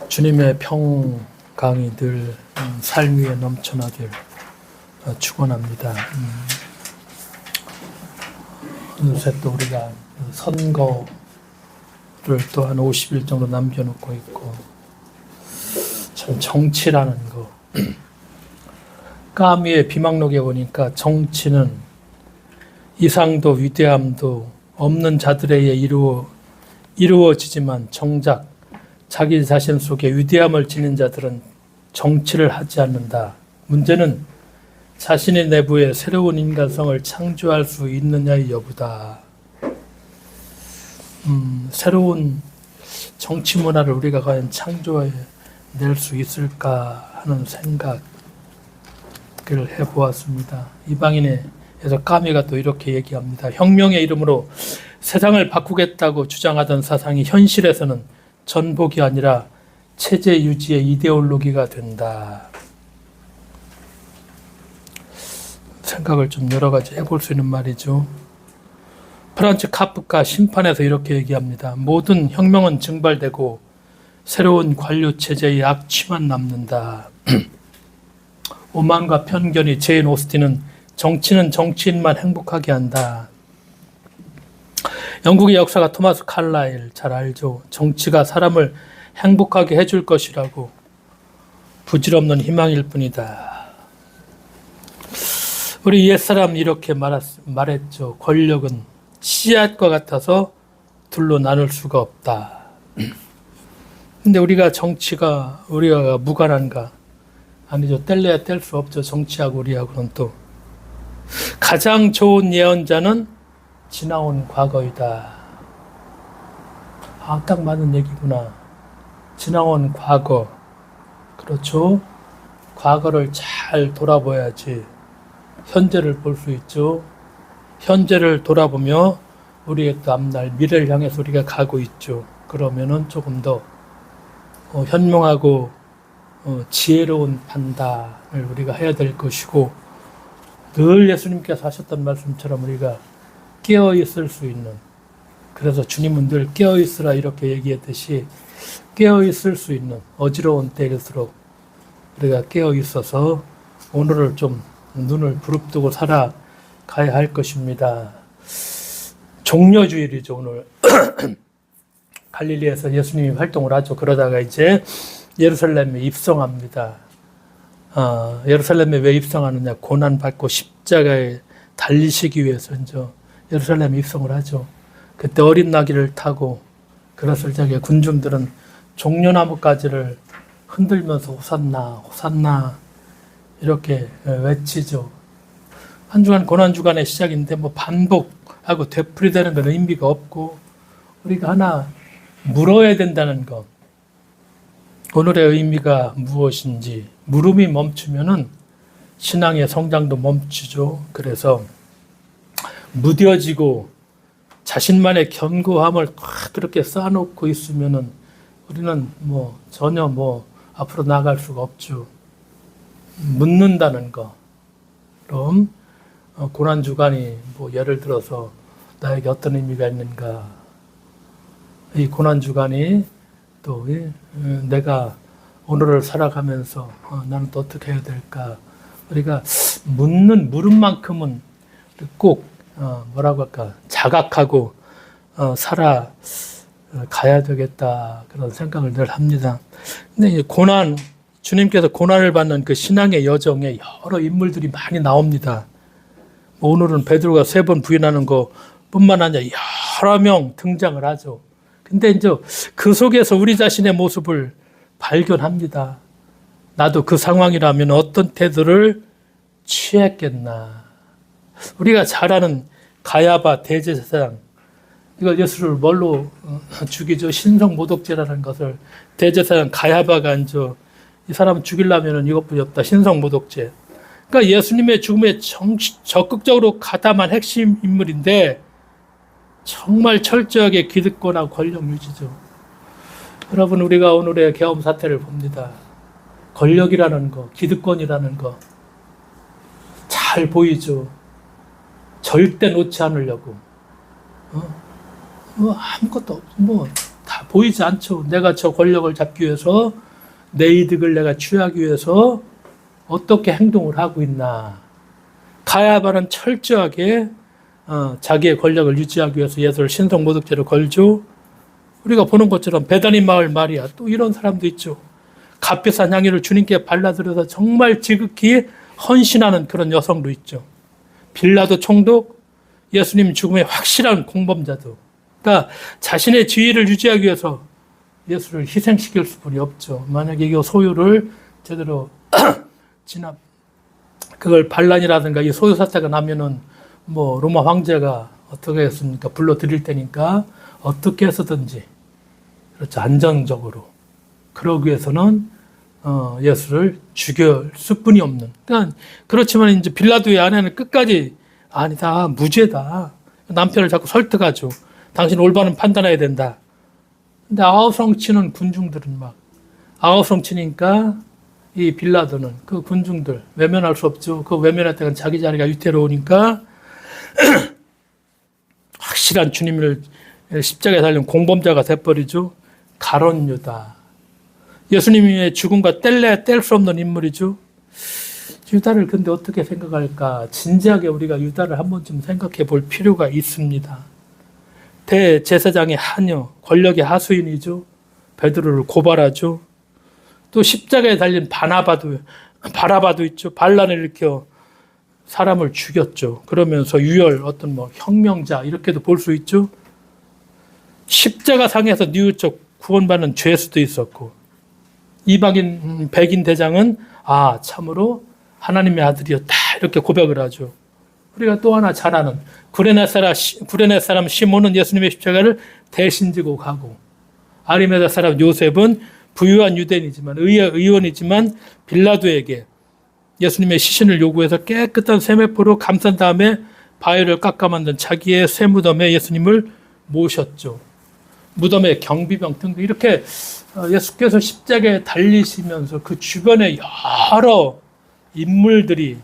주님의 평강이 늘 삶 위에 넘쳐나길 축원합니다. 어느새 또 우리가 선거를 또 한 50일 정도 남겨놓고 있고, 참 정치라는 거. 까미의 비망록에 보니까 정치는 이상도 위대함도 없는 자들에 의해 이루어지지만 정작 자기 자신 속에 위대함을 지닌 자들은 정치를 하지 않는다. 문제는 자신의 내부에 새로운 인간성을 창조할 수 있느냐의 여부다. 새로운 정치 문화를 우리가 과연 창조해낼 수 있을까 하는 생각을 해보았습니다. 이방인에서 까미가 또 이렇게 얘기합니다. 혁명의 이름으로 세상을 바꾸겠다고 주장하던 사상이 현실에서는 전복이 아니라 체제 유지의 이데올로기가 된다. 생각을 좀 여러 가지 해볼 수 있는 말이죠. 프란츠 카프카 심판에서 이렇게 얘기합니다. 모든 혁명은 증발되고 새로운 관료 체제의 악취만 남는다. 오만과 편견이 제인 오스틴은 정치는 정치인만 행복하게 한다. 영국의 역사가 토마스 칼라일 잘 알죠. 정치가 사람을 행복하게 해줄 것이라고 부질없는 희망일 뿐이다. 우리 옛사람 이렇게 말했죠. 권력은 씨앗과 같아서 둘로 나눌 수가 없다. 근데 우리가 무관한가? 아니죠. 뗄래야 뗄 수 없죠. 정치하고 우리하고는 또. 가장 좋은 예언자는 지나온 과거이다. 딱 맞는 얘기구나. 지나온 과거. 그렇죠. 과거를 잘 돌아봐야지 현재를 볼 수 있죠. 현재를 돌아보며 우리의 또 앞날 미래를 향해서 우리가 가고 있죠. 그러면은 조금 더 현명하고 지혜로운 판단을 우리가 해야 될 것이고, 늘 예수님께서 하셨던 말씀처럼 우리가 깨어 있을 수 있는, 그래서 주님은 늘 깨어 있으라 이렇게 얘기했듯이 깨어 있을 수 있는, 어지러운 때일수록 우리가 깨어 있어서 오늘을 좀 눈을 부릅뜨고 살아가야 할 것입니다. 종려주일이죠, 오늘. 갈릴리에서 예수님이 활동을 하죠. 그러다가 이제 예루살렘에 입성합니다. 예루살렘에 왜 입성하느냐? 고난받고 십자가에 달리시기 위해서 이제 예루살렘에 입성을 하죠. 그때 어린 나귀를 타고, 그랬을 적에 군중들은 종려나무 가지를 흔들면서 호산나, 호산나 이렇게 외치죠. 한 주간 고난주간의 시작인데 반복하고 되풀이되는 건 의미가 없고, 우리가 하나 물어야 된다는 것. 오늘의 의미가 무엇인지. 물음이 멈추면은 신앙의 성장도 멈추죠. 그래서 무뎌지고 자신만의 견고함을 그렇게 쌓아놓고 있으면은 우리는 전혀 앞으로 나아갈 수가 없죠. 묻는다는 거. 그럼 고난주간이 예를 들어서 나에게 어떤 의미가 있는가. 이 고난주간이 또 내가 오늘을 살아가면서 나는 또 어떻게 해야 될까. 우리가 묻는 물음만큼은 꼭 자각하고 살아가야 되겠다, 그런 생각을 늘 합니다. 근데 주님께서 고난을 받는 그 신앙의 여정에 여러 인물들이 많이 나옵니다. 오늘은 베드로가 3번 부인하는 것뿐만 아니라 여러 명 등장을 하죠. 근데 이제 그 속에서 우리 자신의 모습을 발견합니다. 나도 그 상황이라면 어떤 태도를 취했겠나. 우리가 잘 아는 가야바 대제사장, 이걸 예수를 뭘로 죽이죠? 신성모독죄라는 것을 대제사장 가야바가 이 사람 죽이려면 이것뿐이 없다. 신성모독죄. 그러니까 예수님의 죽음에 적극적으로 가담한 핵심 인물인데 정말 철저하게 기득권하고 권력 유지죠. 여러분, 우리가 오늘의 계엄 사태를 봅니다. 권력이라는 거, 기득권이라는 거 잘 보이죠. 절대 놓지 않으려고. 아무것도 없, 보이지 않죠. 내가 저 권력을 잡기 위해서 내 이득을 내가 취하기 위해서 어떻게 행동을 하고 있나. 가야바는 철저하게 자기의 권력을 유지하기 위해서 예수를 신성모독죄로 걸죠. 우리가 보는 것처럼 베다니 마을 마리아, 또 이런 사람도 있죠. 값비싼 향유를 주님께 발라드려서 정말 지극히 헌신하는 그런 여성도 있죠. 빌라도 총독, 예수님 죽음의 확실한 공범자도. 그러니까 자신의 지위를 유지하기 위해서 예수를 희생시킬 수뿐이 없죠. 만약에 이 소유를 제대로 그걸 반란이라든가 이 소유 사태가 나면은 뭐 로마 황제가 어떻게 했습니까? 불러드릴 테니까 어떻게 해서든지 그렇죠. 안정적으로 그러기 위해서는 예수를 죽일 수뿐이 없는. 그러니까 그렇지만 이제 빌라도의 아내는 끝까지 아니다, 무죄다. 남편을 자꾸 설득하죠. 당신 올바른 판단해야 된다. 근데 아우성치는 군중들은 막 아우성치니까 이 빌라도는 그 군중들 외면할 수 없죠. 그 외면했다가 자기 자리가 위태로우니까 확실한 주님을 십자가에 달린 공범자가 돼버리죠. 가룟 유다. 예수님의 죽음과 뗄 수 없는 인물이죠. 유다를 근데 어떻게 생각할까? 진지하게 우리가 유다를 한 번쯤 생각해 볼 필요가 있습니다. 대제사장의 하녀, 권력의 하수인이죠. 베드로를 고발하죠. 또 십자가에 달린 바라바도 있죠. 반란을 일으켜 사람을 죽였죠. 그러면서 유혈, 어떤 뭐 혁명자 이렇게도 볼 수 있죠. 십자가 상에서 뉘우쳐 구원받는 죄수도 있었고, 이방인 백인 대장은 참으로 하나님의 아들이었다 이렇게 고백을 하죠. 우리가 또 하나 잘 아는 구레네 사람 시몬은 예수님의 십자가를 대신 지고 가고, 아리마다 사람 요셉은 부유한 유대인이지만 의원이지만 빌라도에게 예수님의 시신을 요구해서 깨끗한 세메포로 감싼 다음에 바위를 깎아 만든 자기의 새 무덤에 예수님을 모셨죠. 무덤에 경비병 등등 이렇게 예수께서 십자가에 달리시면서 그 주변에 여러 인물들이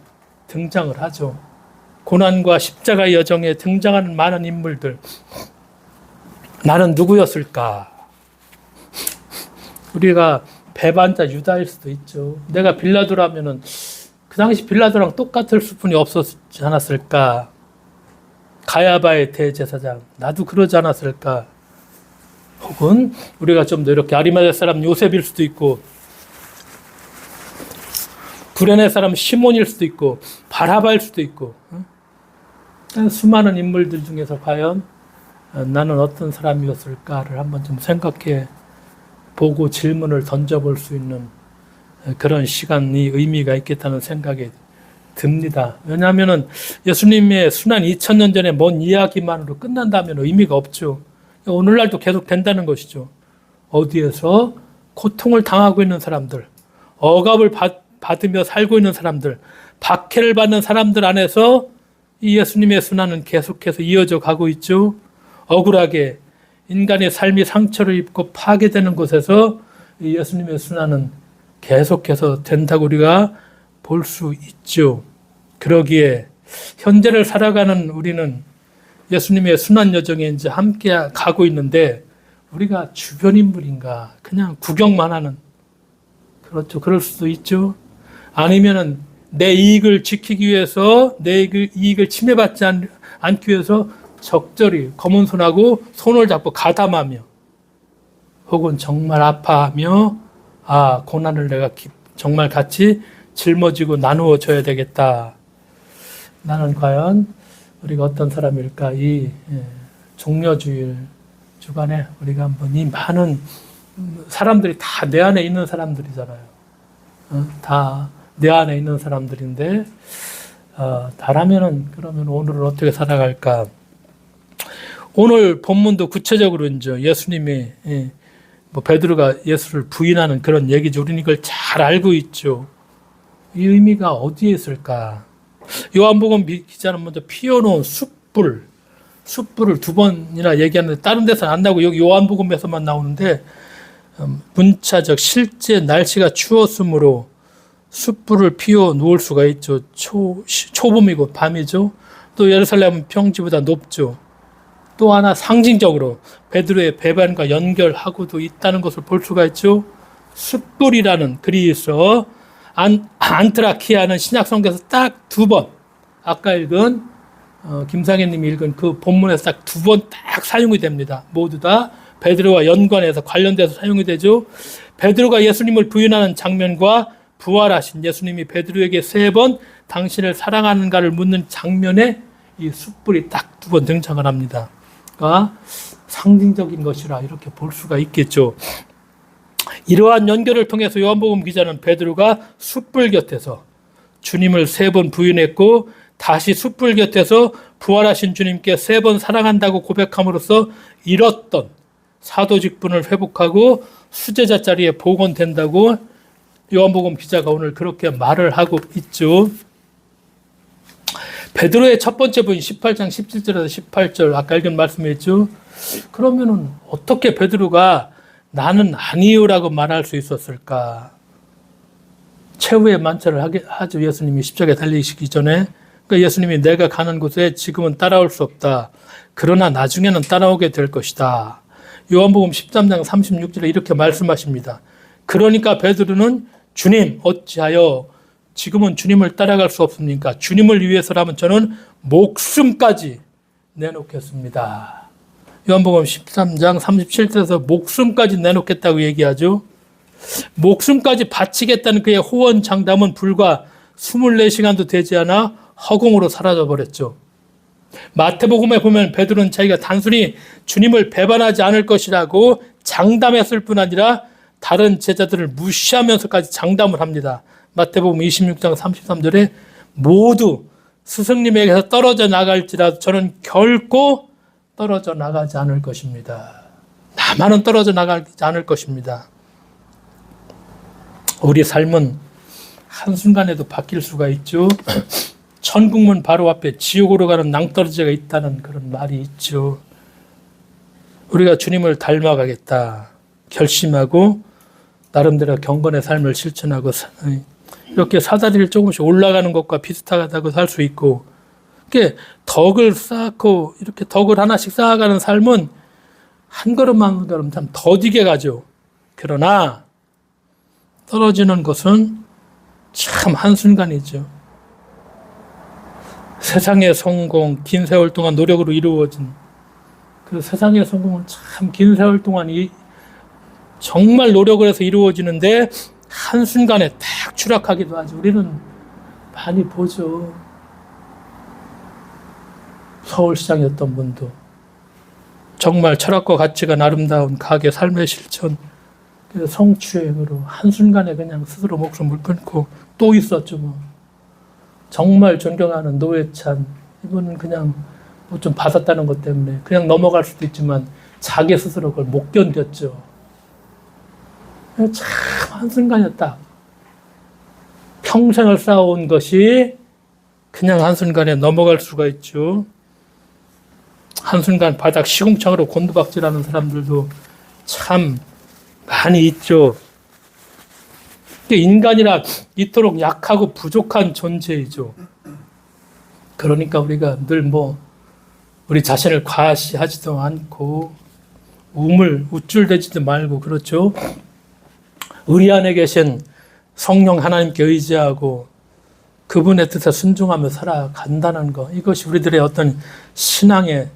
등장을 하죠. 고난과 십자가의 여정에 등장하는 많은 인물들. 나는 누구였을까? 우리가 배반자 유다일 수도 있죠. 내가 빌라도라면은 그 당시 빌라도랑 똑같을 수뿐이 없었지 않았을까? 가야바의 대제사장, 나도 그러지 않았을까? 혹은 우리가 좀 더 이렇게 아리마대 사람 요셉일 수도 있고, 구레네 사람 시몬일 수도 있고, 바라바일 수도 있고, 수많은 인물들 중에서 과연 나는 어떤 사람이었을까를 한번 좀 생각해 보고 질문을 던져볼 수 있는 그런 시간이 의미가 있겠다는 생각이 듭니다. 왜냐하면 예수님의 순환 2000년 전에 먼 이야기만으로 끝난다면 의미가 없죠. 오늘날도 계속 된다는 것이죠. 어디에서 고통을 당하고 있는 사람들, 억압을 받으며 살고 있는 사람들, 박해를 받는 사람들 안에서 이 예수님의 순환은 계속해서 이어져 가고 있죠. 억울하게 인간의 삶이 상처를 입고 파괴되는 곳에서 이 예수님의 순환은 계속해서 된다고 우리가 볼 수 있죠. 그러기에 현재를 살아가는 우리는 예수님의 순환 여정에 이제 함께 가고 있는데, 우리가 주변 인물인가? 그냥 구경만 하는. 그렇죠. 그럴 수도 있죠. 아니면은 내 이익을 지키기 위해서, 내 이익을 침해받지 않기 위해서 적절히 검은 손하고 손을 잡고 가담하며, 혹은 정말 아파하며, 고난을 내가 정말 같이 짊어지고 나누어 줘야 되겠다. 나는 과연 우리가 어떤 사람일까? 이 종려주일 주간에 우리가 한번 이 많은 사람들이 다 내 안에 있는 사람들이잖아요. 다 내 안에 있는 사람들인데, 다라면은 그러면 오늘을 어떻게 살아갈까? 오늘 본문도 구체적으로 이제 예수님이 베드로가 예수를 부인하는 그런 얘기죠. 우리는 이걸 잘 알고 있죠. 이 의미가 어디에 있을까? 요한복음 기자는 먼저 피워놓은 숯불을 두 번이나 얘기하는데 다른 데서는 안 나오고 여기 요한복음에서만 나오는데, 문자적 실제 날씨가 추웠으므로 숯불을 피워 놓을 수가 있죠. 초봄이고 밤이죠. 또 예루살렘은 평지보다 높죠. 또 하나 상징적으로 베드로의 배반과 연결하고도 있다는 것을 볼 수가 있죠. 숯불이라는 그리스어 안트라키아는 신약 성경에서 딱 두 번, 아까 읽은 김상현님이 읽은 그 본문에서 딱 두 번 딱 사용이 됩니다. 모두 다 베드로와 연관해서 관련돼서 사용이 되죠. 베드로가 예수님을 부인하는 장면과 부활하신 예수님이 베드로에게 세 번 당신을 사랑하는가를 묻는 장면에 이 숯불이 딱 두 번 등장을 합니다. 그러니까 상징적인 것이라 이렇게 볼 수가 있겠죠. 이러한 연결을 통해서 요한복음 기자는 베드로가 숯불 곁에서 주님을 세 번 부인했고 다시 숯불 곁에서 부활하신 주님께 세 번 사랑한다고 고백함으로써 잃었던 사도 직분을 회복하고 수제자 자리에 복원된다고 요한복음 기자가 오늘 그렇게 말을 하고 있죠. 베드로의 첫 번째 부인 18장 17절에서 18절 아까 읽은 말씀이었죠. 그러면은 어떻게 베드로가 나는 아니요라고 말할 수 있었을까? 최후의 만찬을 하죠. 예수님이 십자가에 달리시기 전에. 그러니까 예수님이 내가 가는 곳에 지금은 따라올 수 없다. 그러나 나중에는 따라오게 될 것이다. 요한복음 13장 36절에 이렇게 말씀하십니다. 그러니까 베드로는 주님 어찌하여 지금은 주님을 따라갈 수 없습니까? 주님을 위해서라면 저는 목숨까지 내놓겠습니다. 요한복음 13장 37절에서 목숨까지 내놓겠다고 얘기하죠. 목숨까지 바치겠다는 그의 호언 장담은 불과 24시간도 되지 않아 허공으로 사라져버렸죠. 마태복음에 보면 베드로는 자기가 단순히 주님을 배반하지 않을 것이라고 장담했을 뿐 아니라 다른 제자들을 무시하면서까지 장담을 합니다. 마태복음 26장 33절에 모두 스승님에게서 떨어져 나갈지라도 저는 결코 떨어져 나가지 않을 것입니다. 나만은 떨어져 나가지 않을 것입니다. 우리 삶은 한순간에도 바뀔 수가 있죠. 천국문 바로 앞에 지옥으로 가는 낭떠러지가 있다는 그런 말이 있죠. 우리가 주님을 닮아가겠다 결심하고 나름대로 경건의 삶을 실천하고 이렇게 사다리를 조금씩 올라가는 것과 비슷하다고 살 수 있고, 이렇게 덕을 쌓고 이렇게 덕을 하나씩 쌓아가는 삶은 한 걸음 한 걸음 참 더디게 가죠. 그러나 떨어지는 것은 참 한순간이죠. 세상의 성공, 긴 세월 동안 노력으로 이루어진 그 세상의 성공은 참 긴 세월 동안 정말 노력을 해서 이루어지는데 한순간에 딱 추락하기도 하죠. 우리는 많이 보죠. 서울시장이었던 분도 정말 철학과 가치가 아름다운 가게 삶의 실천, 성추행으로 한순간에 그냥 스스로 목숨을 끊고 또 있었죠. 뭐. 정말 존경하는 노회찬, 이분은 그냥 뭐 좀 받았다는 것 때문에 그냥 넘어갈 수도 있지만 자기 스스로 그걸 못 견뎠죠. 참 한순간이었다. 평생을 쌓아온 것이 그냥 한순간에 넘어갈 수가 있죠. 한순간 바닥 시궁창으로 곤두박질하는 사람들도 참 많이 있죠. 인간이라 이토록 약하고 부족한 존재이죠. 그러니까 우리가 늘 우리 자신을 과시하지도 않고 우쭐대지도 말고 그렇죠. 우리 안에 계신 성령 하나님께 의지하고 그분의 뜻에 순종하며 살아간다는 것, 이것이 우리들의 어떤 신앙의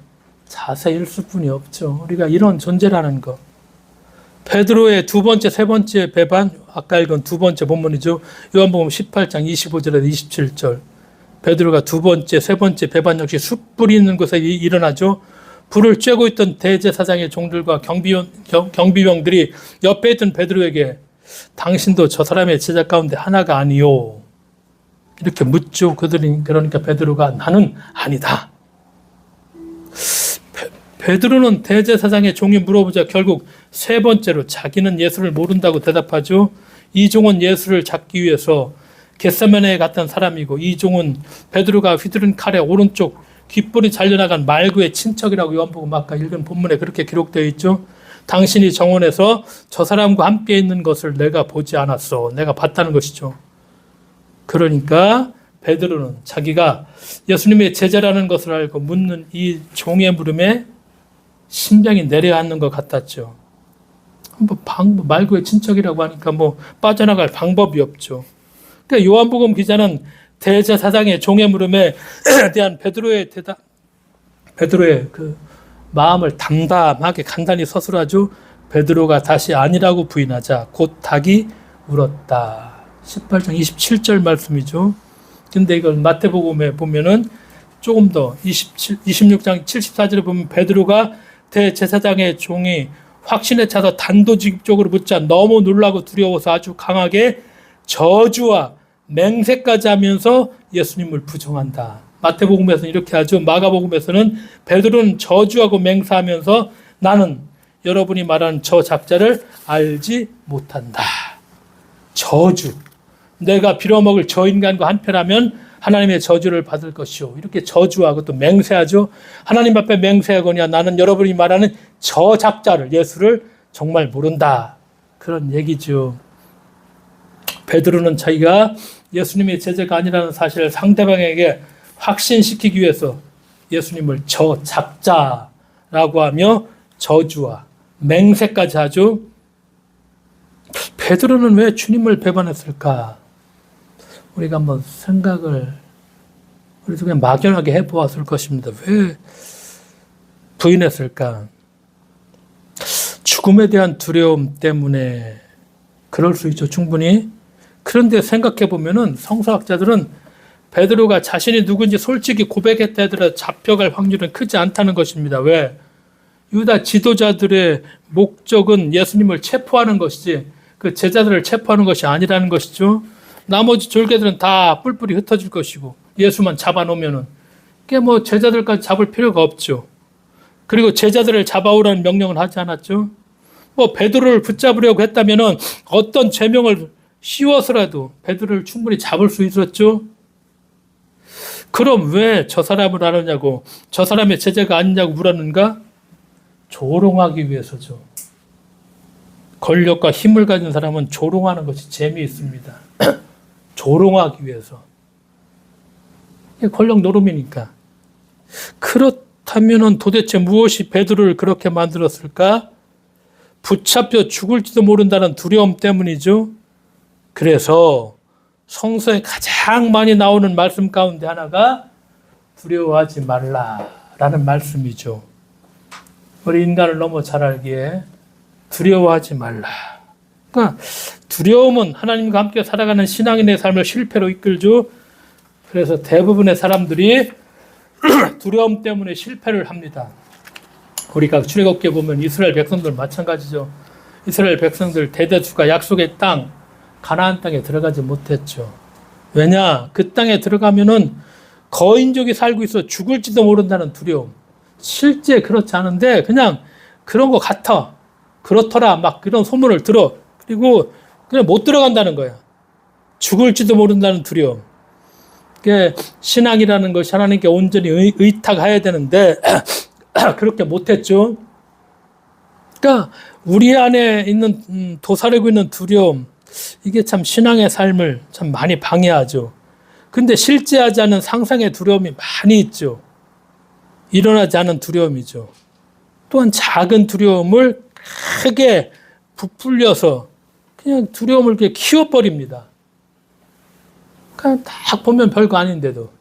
자세일 수뿐이 없죠. 우리가 이런 존재라는 것. 베드로의 두 번째, 세 번째 배반, 아까 읽은 두 번째 본문이죠. 요한복음 18장 25절에서 27절. 베드로가 두 번째, 세 번째 배반 역시 숯불이 있는 곳에 일어나죠. 불을 쬐고 있던 대제사장의 종들과 경비병들이 옆에 있던 베드로에게 당신도 저 사람의 제자 가운데 하나가 아니요, 이렇게 묻죠. 그러니까 베드로가 나는 아니다. 베드로는 대제사장의 종이 물어보자 결국 세 번째로 자기는 예수를 모른다고 대답하죠. 이 종은 예수를 잡기 위해서 겟세마네에 갔던 사람이고, 이 종은 베드로가 휘두른 칼의 오른쪽 귓볼이 잘려나간 말구의 친척이라고 요한복음 아까 읽은 본문에 그렇게 기록되어 있죠. 당신이 정원에서 저 사람과 함께 있는 것을 내가 보지 않았어. 내가 봤다는 것이죠. 그러니까 베드로는 자기가 예수님의 제자라는 것을 알고 묻는 이 종의 물음에 심장이 내려앉는 것 같았죠. 말고의 친척이라고 하니까 빠져나갈 방법이 없죠. 그러니까 요한복음 기자는 대제사장의 종의 물음에 대한 베드로의 그 마음을 담담하게 간단히 서술하죠. 베드로가 다시 아니라고 부인하자 곧 닭이 울었다. 18장 27절 말씀이죠. 근데 이걸 마태복음에 보면은 조금 더 26장 74절에 보면 베드로가 대제사장의 종이 확신에 차서 단도직입적으로 묻자 너무 놀라고 두려워서 아주 강하게 저주와 맹세까지 하면서 예수님을 부정한다. 마태복음에서는 이렇게 하죠. 마가복음에서는 베드로는 저주하고 맹세하면서 나는 여러분이 말하는 저 작자를 알지 못한다. 저주. 내가 빌어먹을 저 인간과 한패라면 하나님의 저주를 받을 것이요. 이렇게 저주하고 또 맹세하죠. 하나님 앞에 맹세하거니와 나는 여러분이 말하는 저 작자를 예수를 정말 모른다. 그런 얘기죠. 베드로는 자기가 예수님의 제자가 아니라는 사실을 상대방에게 확신시키기 위해서 예수님을 저 작자라고 하며 저주와 맹세까지 하죠. 베드로는 왜 주님을 배반했을까? 우리가 한번 생각을 우리도 그냥 막연하게 해보았을 것입니다. 왜 부인했을까? 죽음에 대한 두려움 때문에 그럴 수 있죠, 충분히. 그런데 생각해 보면은 성서학자들은 베드로가 자신이 누군지 솔직히 고백했다 하더라도 잡혀갈 확률은 크지 않다는 것입니다. 왜? 유다 지도자들의 목적은 예수님을 체포하는 것이지 그 제자들을 체포하는 것이 아니라는 것이죠. 나머지 졸개들은 다 뿔뿔이 흩어질 것이고 예수만 잡아놓으면은 그게 제자들까지 잡을 필요가 없죠. 그리고 제자들을 잡아오라는 명령을 하지 않았죠. 베드로를 붙잡으려고 했다면은 어떤 죄명을 씌워서라도 베드로를 충분히 잡을 수 있었죠. 그럼 왜 저 사람을 알았냐고, 저 사람의 제자가 아니냐고 물었는가? 조롱하기 위해서죠. 권력과 힘을 가진 사람은 조롱하는 것이 재미있습니다. 조롱하기 위해서. 이게 권력 노름이니까. 그렇다면 도대체 무엇이 베드로를 그렇게 만들었을까? 붙잡혀 죽을지도 모른다는 두려움 때문이죠. 그래서 성서에 가장 많이 나오는 말씀 가운데 하나가 두려워하지 말라라는 말씀이죠. 우리 인간을 너무 잘 알기에 두려워하지 말라. 그러니까 두려움은 하나님과 함께 살아가는 신앙인의 삶을 실패로 이끌죠. 그래서 대부분의 사람들이 두려움 때문에 실패를 합니다. 우리가 출애굽기에 보면 이스라엘 백성들 마찬가지죠. 이스라엘 백성들 대다수가 약속의 땅, 가나안 땅에 들어가지 못했죠. 왜냐? 그 땅에 들어가면은 거인족이 살고 있어 죽을지도 모른다는 두려움. 실제 그렇지 않은데 그냥 그런 것 같아. 그렇더라. 막 그런 소문을 들어. 그리고 그냥 못 들어간다는 거야. 죽을지도 모른다는 두려움. 그게 신앙이라는 것이 하나님께 온전히 의탁해야 되는데 그렇게 못했죠. 그러니까 우리 안에 있는 도사리고 있는 두려움, 이게 참 신앙의 삶을 참 많이 방해하죠. 근데 실제하지 않은 상상의 두려움이 많이 있죠. 일어나지 않은 두려움이죠. 또한 작은 두려움을 크게 부풀려서 그냥 두려움을 이렇게 키워버립니다. 그냥 딱 보면 별거 아닌데도.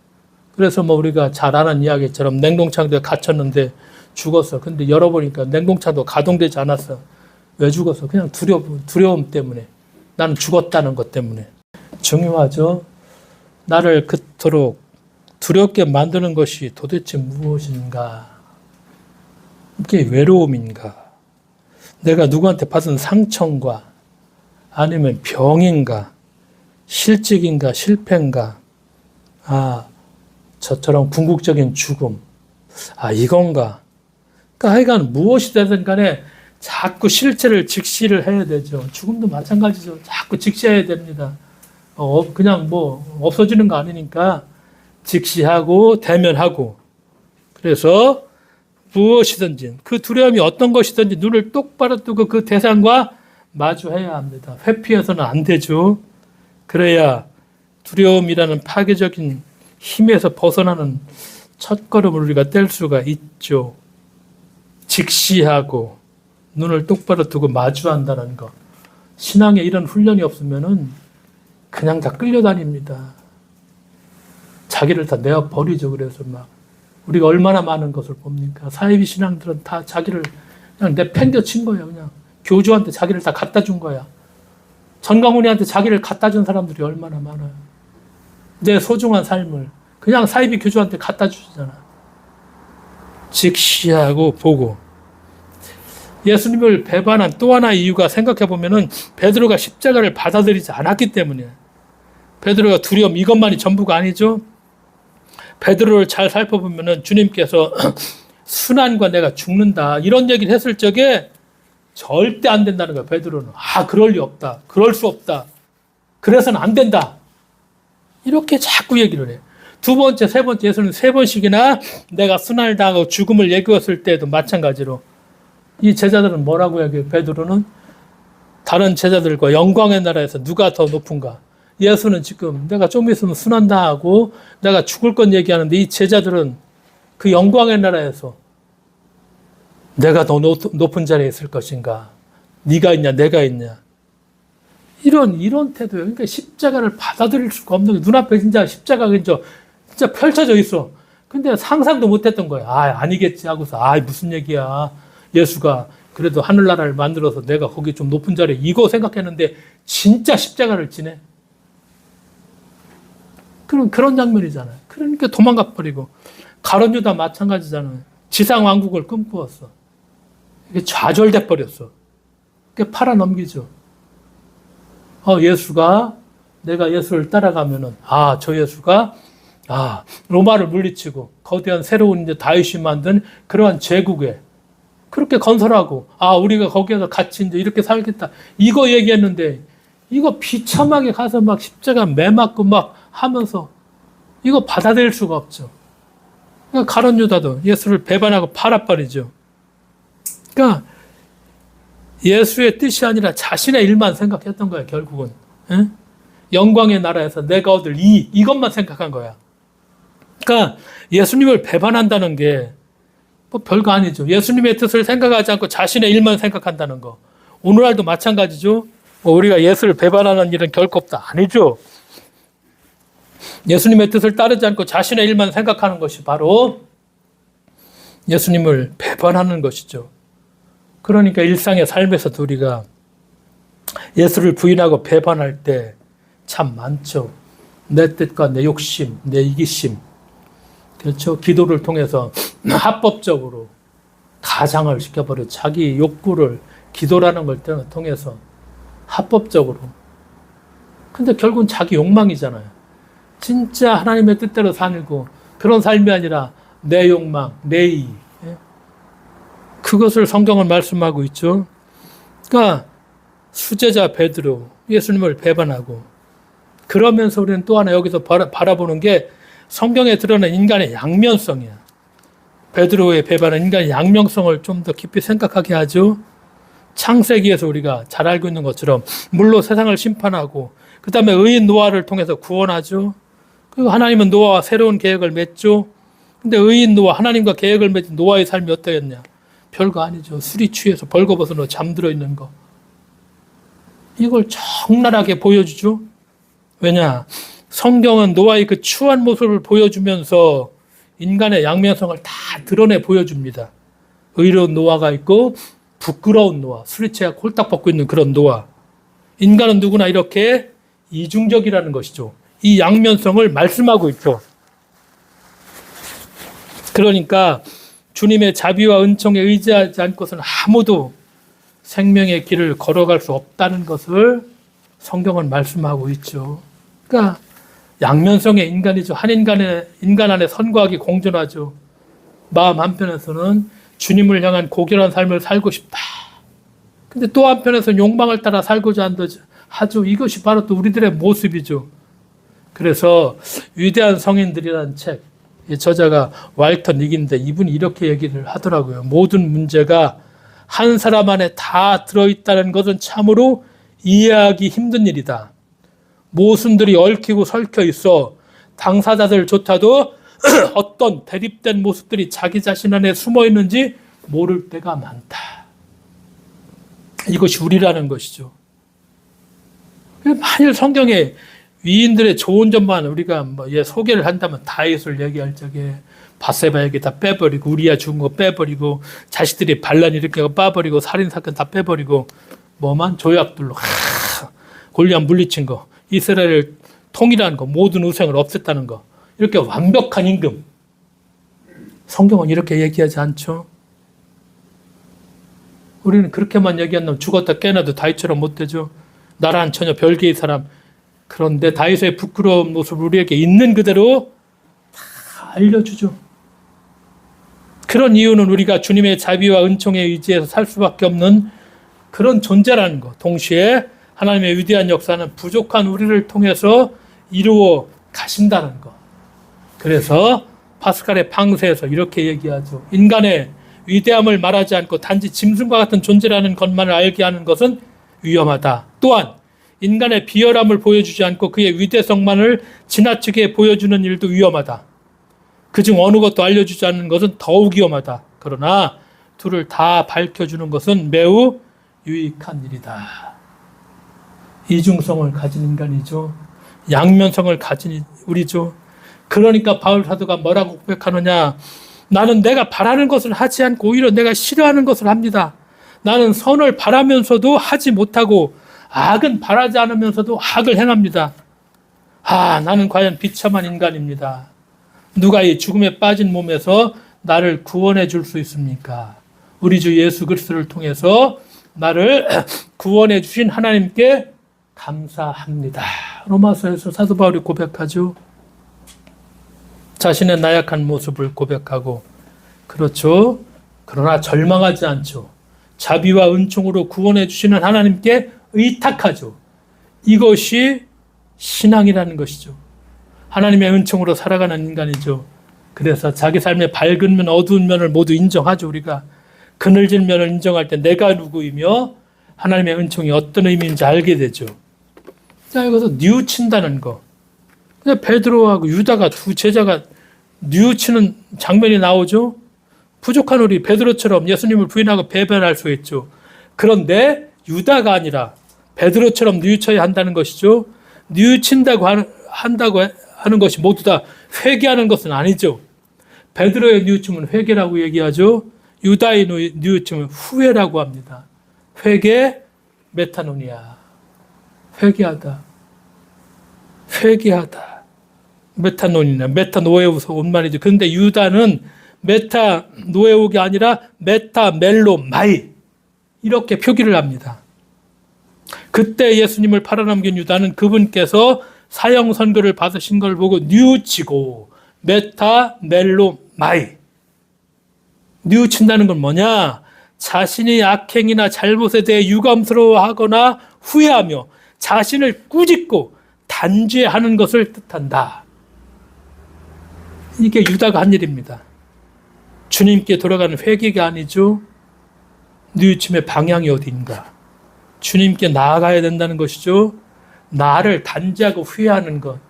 그래서 우리가 잘 아는 이야기처럼 냉동창고에 갇혔는데 죽었어. 근데 열어보니까 냉동창도 가동되지 않았어. 왜 죽었어? 그냥 두려움 때문에. 나는 죽었다는 것 때문에. 중요하죠. 나를 그토록 두렵게 만드는 것이 도대체 무엇인가? 이게 외로움인가? 내가 누구한테 받은 상처인가? 아니면 병인가? 실직인가? 실패인가? 저처럼 궁극적인 죽음. 이건가? 그러니까 하여간 무엇이 되든 간에 자꾸 실체를 직시를 해야 되죠. 죽음도 마찬가지죠. 자꾸 직시해야 됩니다. 그냥 없어지는 거 아니니까 직시하고 대면하고. 그래서 무엇이든지 그 두려움이 어떤 것이든지 눈을 똑바로 뜨고 그 대상과 마주해야 합니다. 회피해서는 안 되죠. 그래야 두려움이라는 파괴적인 힘에서 벗어나는 첫걸음을 우리가 뗄 수가 있죠. 직시하고 눈을 똑바로 두고 마주한다는 거. 신앙에 이런 훈련이 없으면은 그냥 다 끌려다닙니다. 자기를 다 내어버리죠. 그래서 막 우리가 얼마나 많은 것을 봅니까? 사이비 신앙들은 다 자기를 그냥 내팽겨친 거예요. 그냥 교주한테 자기를 다 갖다 준 거야. 전광훈이한테 자기를 갖다 준 사람들이 얼마나 많아요. 내 소중한 삶을 그냥 사이비 교주한테 갖다 주잖아. 직시하고 보고. 예수님을 배반한 또 하나의 이유가 생각해 보면은 베드로가 십자가를 받아들이지 않았기 때문이에요. 베드로가 두려움 이것만이 전부가 아니죠. 베드로를 잘 살펴보면은 주님께서 순환과 내가 죽는다 이런 얘기를 했을 적에 절대 안 된다는 거야. 베드로는 그럴 리 없다. 그럴 수 없다. 그래서는 안 된다. 이렇게 자꾸 얘기를 해. 두 번째, 세 번째 예수는 세 번씩이나 내가 순환을 당하고 죽음을 얘기했을 때도 마찬가지로 이 제자들은 뭐라고 얘기해요? 베드로는 다른 제자들과 영광의 나라에서 누가 더 높은가? 예수는 지금 내가 좀 있으면 순환당하고 내가 죽을 건 얘기하는데 이 제자들은 그 영광의 나라에서 내가 더 높은 자리에 있을 것인가? 네가 있냐 내가 있냐? 이런 태도예요. 그러니까 십자가를 받아들일 수가 없는 게 눈앞에 진짜 십자가가 진짜 펼쳐져 있어. 근데 상상도 못했던 거야. 아니겠지 하고서 무슨 얘기야. 예수가 그래도 하늘나라를 만들어서 내가 거기 좀 높은 자리에 이거 생각했는데 진짜 십자가를 지네. 그런 장면이잖아요. 그러니까 도망가 버리고 가룟 유다 마찬가지잖아요. 지상 왕국을 꿈꾸었어. 이게 좌절돼 버렸어. 그게 팔아 넘기죠. 예수가 내가 예수를 따라가면은 저 예수가 로마를 물리치고 거대한 새로운 이제 다윗이 만든 그러한 제국에 그렇게 건설하고 우리가 거기에서 같이 이제 이렇게 살겠다. 이거 얘기했는데 이거 비참하게 가서 막 십자가 매 맞고 막 하면서 이거 받아들일 수가 없죠. 그러니까 가룟 유다도 예수를 배반하고 팔아버리죠. 그러니까 예수의 뜻이 아니라 자신의 일만 생각했던 거야, 결국은. 에? 영광의 나라에서 내가 얻을 이것만 생각한 거야. 그러니까 예수님을 배반한다는 게 뭐 별거 아니죠. 예수님의 뜻을 생각하지 않고 자신의 일만 생각한다는 거. 오늘날도 마찬가지죠. 우리가 예수를 배반하는 일은 결코 없다. 아니죠. 예수님의 뜻을 따르지 않고 자신의 일만 생각하는 것이 바로 예수님을 배반하는 것이죠. 그러니까 일상의 삶에서도 우리가 예수를 부인하고 배반할 때 참 많죠. 내 뜻과 내 욕심, 내 이기심. 그렇죠. 기도를 통해서 합법적으로 가장을 시켜버려 자기 욕구를 기도라는 걸 통해서 합법적으로. 근데 결국은 자기 욕망이잖아요. 진짜 하나님의 뜻대로 살고 그런 삶이 아니라 내 욕망, 내 이익. 그것을 성경은 말씀하고 있죠. 그러니까 수제자 베드로 예수님을 배반하고 그러면서 우리는 또 하나 여기서 바라보는 게 성경에 드러난 인간의 양면성이야. 베드로의 배반은 인간의 양면성을 좀 더 깊이 생각하게 하죠. 창세기에서 우리가 잘 알고 있는 것처럼 물로 세상을 심판하고 그 다음에 의인 노아를 통해서 구원하죠. 그리고 하나님은 노아와 새로운 계획을 맺죠. 근데 의인 노아, 하나님과 계획을 맺은 노아의 삶이 어떠했냐? 별거 아니죠. 술이 취해서 벌거벗어 잠들어 있는 거. 이걸 적나라하게 보여주죠. 왜냐? 성경은 노아의 그 추한 모습을 보여주면서 인간의 양면성을 다 드러내 보여줍니다. 의로운 노아가 있고 부끄러운 노아, 술이 취해 홀딱 벗고 있는 그런 노아. 인간은 누구나 이렇게 이중적이라는 것이죠. 이 양면성을 말씀하고 있죠. 그러니까 주님의 자비와 은총에 의지하지 않고서는 아무도 생명의 길을 걸어갈 수 없다는 것을 성경은 말씀하고 있죠. 그러니까 양면성의 인간이죠. 인간 안에 선과 악이 공존하죠. 마음 한편에서는 주님을 향한 고결한 삶을 살고 싶다. 근데 또 한편에서는 욕망을 따라 살고자 하죠. 이것이 바로 또 우리들의 모습이죠. 그래서 위대한 성인들이라는 책, 저자가 왈터 닉인데 이분이 이렇게 얘기를 하더라고요. 모든 문제가 한 사람 안에 다 들어있다는 것은 참으로 이해하기 힘든 일이다. 모순들이 얽히고 설켜 있어 당사자들조차도 어떤 대립된 모습들이 자기 자신 안에 숨어 있는지 모를 때가 많다. 이것이 우리라는 것이죠. 만일 성경에 위인들의 좋은 점만 우리가 소개를 한다면 다윗을 얘기할 적에 바세바에게 다 빼버리고 우리야 죽은 거 빼버리고 자식들이 반란 일으켜서 빠버리고 살인사건 다 빼버리고 뭐만 조약들로 골리앗 물리친 거, 이스라엘을 통일한 거, 모든 우상을 없앴다는 거, 이렇게 완벽한 임금. 성경은 이렇게 얘기하지 않죠. 우리는 그렇게만 얘기한다면 죽었다 깨어나도 다윗처럼 못 되죠. 나라한 처녀 별개의 사람. 그런데 다윗의 부끄러운 모습을 우리에게 있는 그대로 다 알려주죠. 그런 이유는 우리가 주님의 자비와 은총에 의지해서 살 수밖에 없는 그런 존재라는 것. 동시에 하나님의 위대한 역사는 부족한 우리를 통해서 이루어 가신다는 것. 그래서 파스칼의 방세에서 이렇게 얘기하죠. 인간의 위대함을 말하지 않고 단지 짐승과 같은 존재라는 것만을 알게 하는 것은 위험하다. 또한 인간의 비열함을 보여주지 않고 그의 위대성만을 지나치게 보여주는 일도 위험하다. 그중 어느 것도 알려주지 않는 것은 더욱 위험하다. 그러나 둘을 다 밝혀주는 것은 매우 유익한 일이다. 이중성을 가진 인간이죠. 양면성을 가진 우리죠. 그러니까 바울 사도가 뭐라고 고백하느냐. 나는 내가 바라는 것을 하지 않고 오히려 내가 싫어하는 것을 합니다. 나는 선을 바라면서도 하지 못하고 악은 바라지 않으면서도 악을 행합니다. 나는 과연 비참한 인간입니다. 누가 이 죽음에 빠진 몸에서 나를 구원해 줄 수 있습니까? 우리 주 예수 그리스도를 통해서 나를 구원해 주신 하나님께 감사합니다. 로마서에서 사도 바울이 고백하죠. 자신의 나약한 모습을 고백하고, 그렇죠. 그러나 절망하지 않죠. 자비와 은총으로 구원해 주시는 하나님께 의탁하죠. 이것이 신앙이라는 것이죠. 하나님의 은총으로 살아가는 인간이죠. 그래서 자기 삶의 밝은 면, 어두운 면을 모두 인정하죠. 우리가 그늘진 면을 인정할 때 내가 누구이며 하나님의 은총이 어떤 의미인지 알게 되죠. 자, 여기서 뉘우친다는 거. 베드로하고 유다가 두 제자가 뉘우치는 장면이 나오죠. 부족한 우리 베드로처럼 예수님을 부인하고 배반할 수 있죠. 그런데 유다가 아니라 베드로처럼 뉘우쳐야 한다는 것이죠. 뉘우친다고 하는 것이 모두 다 회개하는 것은 아니죠. 베드로의 뉘우침은 회개라고 얘기하죠. 유다의 뉘우침은 후회라고 합니다. 회개, 메타노니아. 회개하다. 메타노니나, 메타노에우서 온 말이죠. 그런데 유다는 메타노에우가 아니라 메타멜로마이. 이렇게 표기를 합니다. 그때 예수님을 팔아넘긴 유다는 그분께서 사형 선고를 받으신 걸 보고 뉘우치고 메타멜로마이. 뉘우친다는 건 뭐냐? 자신이 악행이나 잘못에 대해 유감스러워하거나 후회하며 자신을 꾸짖고 단죄하는 것을 뜻한다. 이게 유다가 한 일입니다. 주님께 돌아가는 회개가 아니죠. 뉘우침의 방향이 어디인가? 주님께 나아가야 된다는 것이죠. 나를 단죄하고 후회하는 것.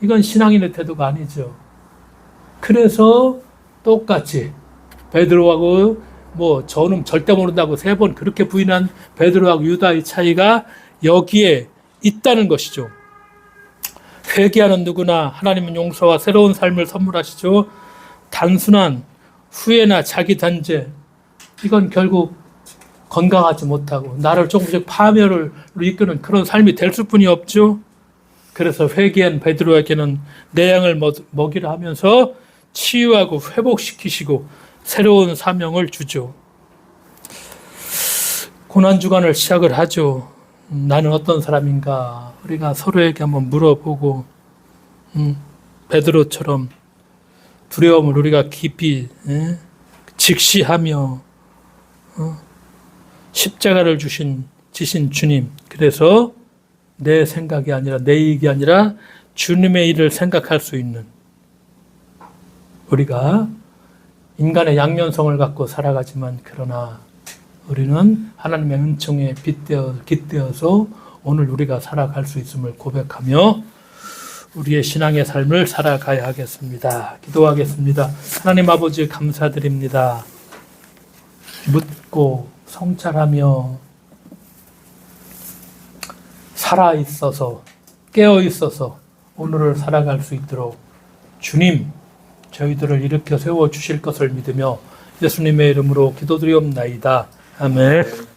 이건 신앙인의 태도가 아니죠. 그래서 똑같이 베드로하고 저는 절대 모른다고 3번 그렇게 부인한 베드로하고 유다의 차이가 여기에 있다는 것이죠. 회개하는 누구나 하나님은 용서와 새로운 삶을 선물하시죠. 단순한 후회나 자기 단죄, 이건 결국 건강하지 못하고 나를 조금씩 파멸을 이끄는 그런 삶이 될 수뿐이 없죠. 그래서 회개한 베드로에게는 내 양을 먹이라 하면서 치유하고 회복시키시고 새로운 사명을 주죠. 고난주간을 시작을 하죠. 나는 어떤 사람인가? 우리가 서로에게 한번 물어보고 베드로처럼 두려움을 우리가 깊이 직시하며 십자가를 지신 주님. 그래서 내 생각이 아니라 내 이익이 아니라 주님의 일을 생각할 수 있는 우리가 인간의 양면성을 갖고 살아가지만 그러나 우리는 하나님의 은총에 깃대어서 오늘 우리가 살아갈 수 있음을 고백하며 우리의 신앙의 삶을 살아가야 하겠습니다. 기도하겠습니다. 하나님 아버지 감사드립니다. 묻고 성찰하며 살아있어서 깨어있어서 오늘을 살아갈 수 있도록 주님 저희들을 일으켜 세워주실 것을 믿으며 예수님의 이름으로 기도드리옵나이다. 아멘.